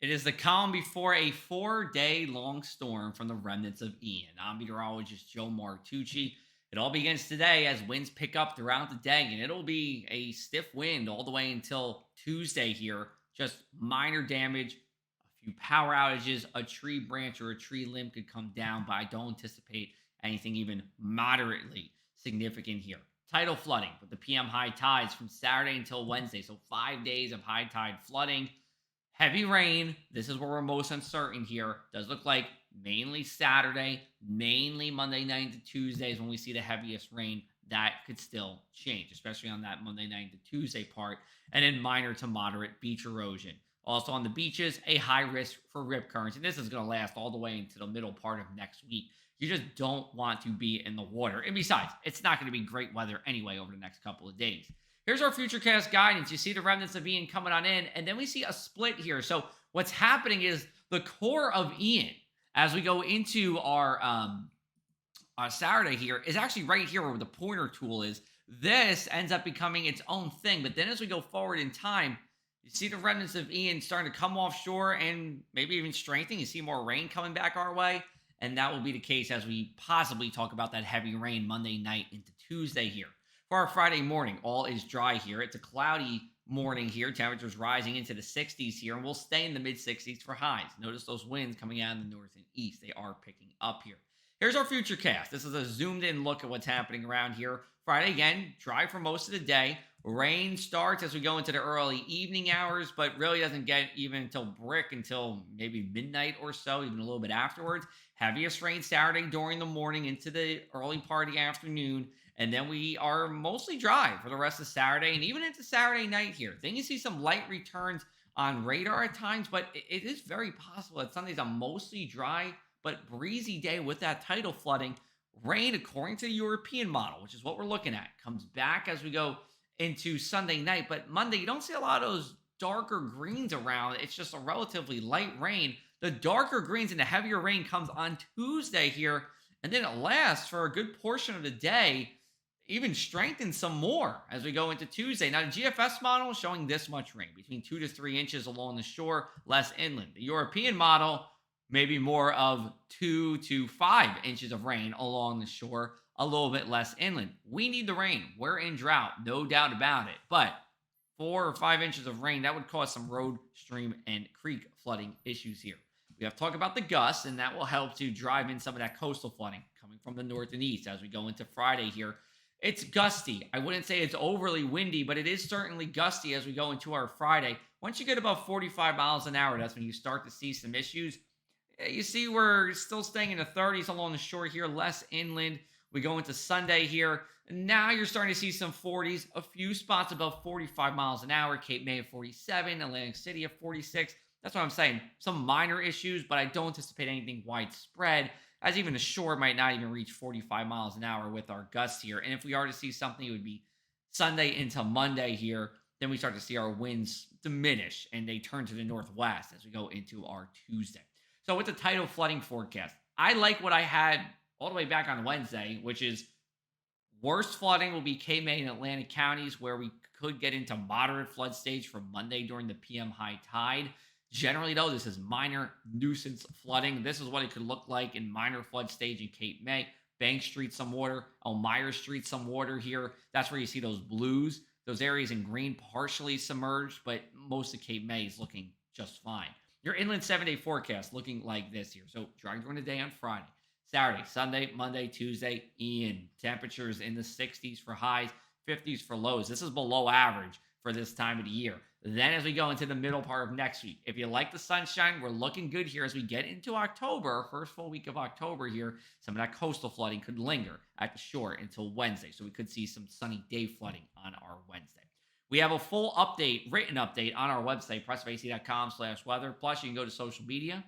It is the calm before a 4-day long storm from the remnants of Ian. I'm meteorologist Joe Martucci. It all begins today as winds pick up throughout the day, and it'll be a stiff wind all the way until Tuesday here. Just minor damage, a few power outages, a tree branch or a tree limb could come down, but I don't anticipate anything even moderately significant here. Tidal flooding with the PM high tides from Saturday until Wednesday. So 5 days of high tide flooding. Heavy rain. This is where we're most uncertain here. Does look like mainly Saturday, mainly Monday night to Tuesdays when we see the heaviest rain. That could still change, especially on that Monday night to Tuesday part. And then minor to moderate beach erosion. Also on the beaches, a high risk for rip currents. And this is going to last all the way into the middle part of next week. You just don't want to be in the water. And besides, it's not going to be great weather anyway over the next couple of days. Here's our futurecast guidance. You see the remnants of Ian coming on in, and then we see a split here. So what's happening is the core of Ian, as we go into our Saturday here, is actually right here where the pointer tool is. This ends up becoming its own thing. But then as we go forward in time, you see the remnants of Ian starting to come offshore and maybe even strengthening. You see more rain coming back our way. And that will be the case as we possibly talk about that heavy rain Monday night into Tuesday here. For our Friday morning, all is dry here. It's a cloudy morning here. Temperatures rising into the 60s here, and we'll stay in the mid 60s for highs. Notice those winds coming out of the north and east. They are picking up here. Here's our future cast. This is a zoomed in look at what's happening around here. Friday, again, dry for most of the day. Rain starts as we go into the early evening hours, but really doesn't get even until maybe midnight or so, even a little bit afterwards. Heaviest rain Saturday during the morning into the early part of the afternoon. And then we are mostly dry for the rest of Saturday and even into Saturday night here. Then you see some light returns on radar at times, but it is very possible that Sunday's a mostly dry but breezy day with that tidal flooding. Rain, according to the European model, which is what we're looking at, comes back as we go into Sunday night. But Monday, you don't see a lot of those darker greens around. It's just a relatively light rain. The darker greens and the heavier rain comes on Tuesday here, and then it lasts for a good portion of the day, even strengthens some more as we go into Tuesday. Now, the GFS model is showing this much rain, between 2 to 3 inches along the shore, less inland. The European model, maybe more of 2 to 5 inches of rain along the shore, a little bit less inland. We need the rain. We're in drought, no doubt about it. But 4 or 5 inches of rain, that would cause some road, stream, and creek flooding issues here. We have to talk about the gusts, and that will help to drive in some of that coastal flooding coming from the north and east as we go into Friday here. It's gusty. I wouldn't say it's overly windy, but it is certainly gusty as we go into our Friday. Once you get above 45 miles an hour, that's when you start to see some issues. You see we're still staying in the 30s along the shore here, less inland. We go into Sunday here. And now you're starting to see some 40s, a few spots above 45 miles an hour. Cape May at 47, Atlantic City at 46. That's what I'm saying. Some minor issues, but I don't anticipate anything widespread, as even the shore might not even reach 45 miles an hour with our gusts here. And if we are to see something, it would be Sunday into Monday here. Then we start to see our winds diminish and they turn to the northwest as we go into our Tuesday. So with the tidal flooding forecast, I like what I had all the way back on Wednesday, which is worst flooding will be Cape May and Atlantic counties, where we could get into moderate flood stage for Monday during the PM high tide. Generally, though, this is minor nuisance flooding. This is what it could look like in minor flood stage in Cape May. Bank Street, some water. Elmira Street, some water here. That's where you see those blues. Those areas in green partially submerged, but most of Cape May is looking just fine. Your inland 7-day forecast looking like this here. So dry during the day on Friday. Saturday, Sunday, Monday, Tuesday, Ian. Temperatures in the 60s for highs, 50s for lows. This is below average for this time of the year. Then as we go into the middle part of next week, if you like the sunshine, we're looking good here as we get into October, first full week of October here. Some of that coastal flooding could linger at the shore until Wednesday. So we could see some sunny day flooding on our Wednesday. We have a full update, written update on our website, pressofac.com/weather. Plus, you can go to social media,